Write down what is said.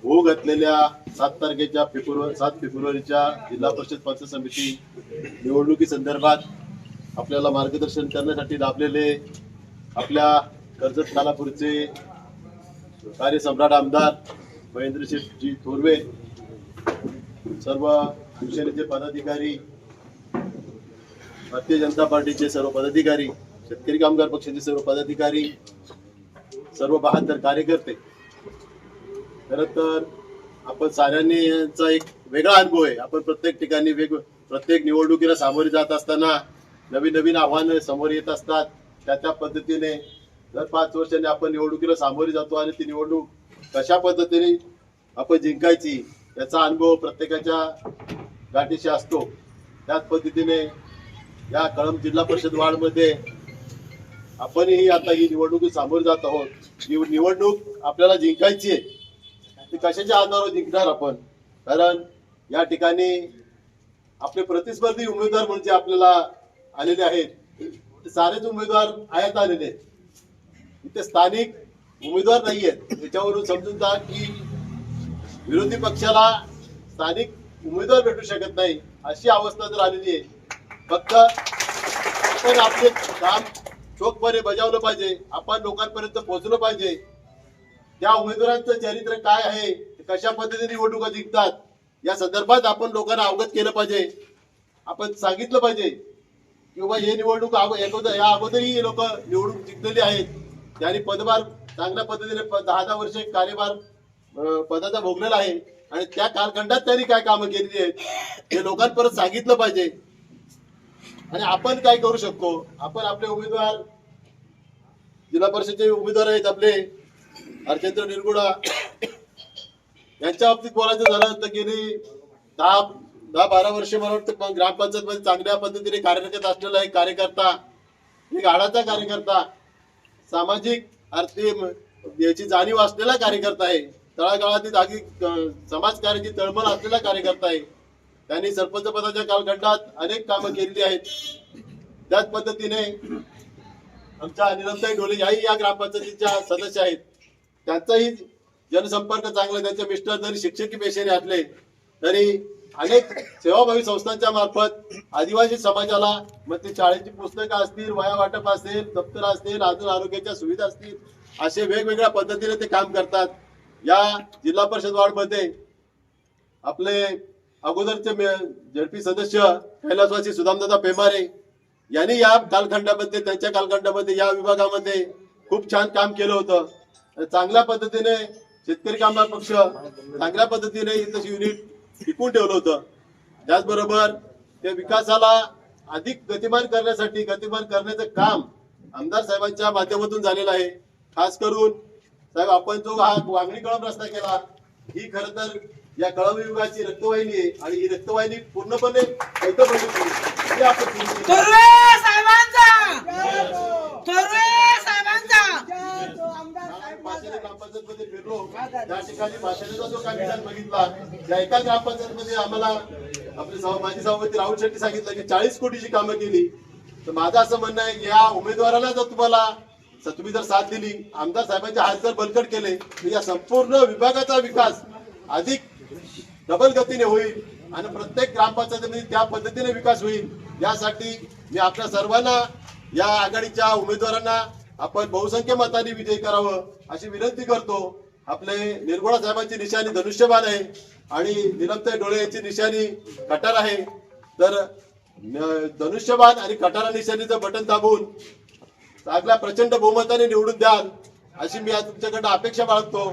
होऊ घातलेल्या 7 फेब्रुवारीच्या जिल्हा परिषद पंचायत समिती निवडणुकी संदर्भात आपल्याला मार्गदर्शन करण्यासाठी लाभलेले आपल्या कर्जत खालापूरचे कार्यसम्राट आमदार महेंद्रजी थोरवे, सर्व शिवसेनेचे पदाधिकारी, भारतीय जनता पार्टीचे सर्व पदाधिकारी, शेतकरी कामगार पक्षाचे सर्व पदाधिकारी, सर्व बहादर कार्यकर्ते, खरं तर आपण साऱ्यांनी यांचा एक वेगळा अनुभव आहे. आपण प्रत्येक ठिकाणी प्रत्येक निवडणुकीला सामोरे जात असताना नवीन नवीन आव्हानं समोर येत असतात. त्या पद्धतीने दर 5 वर्षांनी आपण निवडणुकीला सामोरे जातो आणि ती निवडणूक कशा पद्धतीने आपण जिंकायची याचा अनुभव प्रत्येकाच्या गाठीशी असतो. त्याच पद्धतीने या कळंब जिल्हा परिषद वार्डमध्ये आपणही आता ही निवडणुकी सामोरे जात आहोत. ही निवडणूक आपल्याला जिंकायची आहे. ती कशाच्या आधारावर जिंकणार आपण? कारण या ठिकाणी आपले प्रतिस्पर्धी उमेदवार म्हणजे आपल्याला आलेले आहेत, ते सारेच उमेदवार आयात आलेले आहेत. इथे स्थानिक उमेदवार नाही आहेत. त्याच्यावरून समजून जा की विरोधी पक्षाला स्थानिक उमेदवार भेटू शकत नाही अशी अवस्था जर आलेली आहे. फक्त आपण आपले काम चोखपणे बजावलं पाहिजे, आपण लोकांपर्यंत पोहोचलं पाहिजे. त्या उमेदवारांचं चरित्र काय आहे, कशा पद्धतीने निवडणुका जिंकतात या संदर्भात आपण लोकांना अवगत केलं पाहिजे. आपण सांगितलं पाहिजे की बाबा हे निवडणूक या अगोदरही हे लोक निवडणूक जिंकलेली आहेत. त्यांनी पदभार चांगल्या पद्धतीने 10 वर्ष कार्यभार पदाचा भोगलेला आहे आणि त्या कालखंडात त्यांनी काय कामं केलेली आहेत हे लोकांपर्यंत सांगितलं पाहिजे. आणि आपण काय करू शकतो? आपण आपले उमेदवार, जिल्हा परिषदेचे उमेदवार आहेत आपले हरचंद्र निरगुडा, यांच्या बाबतीत बोलायचं झालं तर गेली 10-12 वर्ष मला वाटतं ग्रामपंचायत मध्ये चांगल्या पद्धतीने कार्यरत असलेला एक कार्यकर्ता, एक आडाचा कार्यकर्ता, सामाजिक आर्थिक याची जाणीव असलेला कार्यकर्ता आहे. तळागाळातील आधी समाजकार्याची तळमळ असलेला कार्यकर्ता आहे. त्यांनी सरपंच पदाच्या कालखंडात अनेक कामं केलेली आहेत. त्याच पद्धतीने आमच्या निरंताई ढोले याही या ग्रामपंचायतीच्या सदस्य आहेत. त्यांचाही जनसंपर्क चांगला. त्यांचे मिस्टर जरी शिक्षकी पेशाने असले तरी अनेक सेवाभावी संस्थांच्या मार्फत आदिवासी समाजाला मग ते शाळेची पुस्तकं असतील, वया वाटप असेल, दप्तर असतील, अजून आरोग्याच्या सुविधा असतील, असे वेगवेगळ्या पद्धतीने ते काम करतात. या जिल्हा परिषद वार्डमध्ये आपले अगोदरचे झडपी सदस्य कैलासवासी सुदामदादा पेमारे यांनी या कालखंडामध्ये, त्यांच्या कालखंडामध्ये या विभागामध्ये खूप छान काम केलं होतं. चांगल्या पद्धतीने शेतकरी कामगार पक्ष चांगल्या पद्धतीने इथं युनिट टिकून ठेवलं होतं. त्याचबरोबर त्या विकासाला अधिक गतिमान करण्याचं काम आमदार साहेबांच्या माध्यमातून झालेलं आहे. खास करून साहेब, आपण जो हा वांगणी कळंब रस्ता केला, ही खरं तर या कळंब विभागाची रक्तवाहिनी आहे आणि ही रक्तवाहिनी पूर्णपणे ग्रामपंचायत फिरलो, त्या ठिकाणी भाषणाचा जो काही विधान बघितला, त्या एका ग्रामपंचायत मध्ये आम्हाला आपले माजी सभापती राहुल शेट्टी सांगितलं की 40 कोटीची कामं केली. तर माझं असं म्हणणं आहे, या उमेदवाराला जर तुम्ही जर साथ दिली, आमदार साहेबांचे हात जर बलकट केले, तर या संपूर्ण विभागाचा विकास अधिक डबल गतीने होईल आणि प्रत्येक ग्रामपंचायतीमध्ये त्या पद्धतीने विकास होईल. यासाठी मी आपल्या सर्वांना, या आघाडीच्या उमेदवारांना आपण बहुसंख्य मतांनी विजयी करावं अशी विनंती करतो. आपले निरगुडा साहेबांची निशाणी धनुष्यबाण आहे आणि निलमताई ढोळे यांची निशाणी कटार आहे. तर धनुष्यबाण आणि कटारा निशाणीचं बटन दाबून चांगल्या प्रचंड बहुमताने निवडून द्याल अशी मी आज तुमच्याकडे अपेक्षा बाळगतो.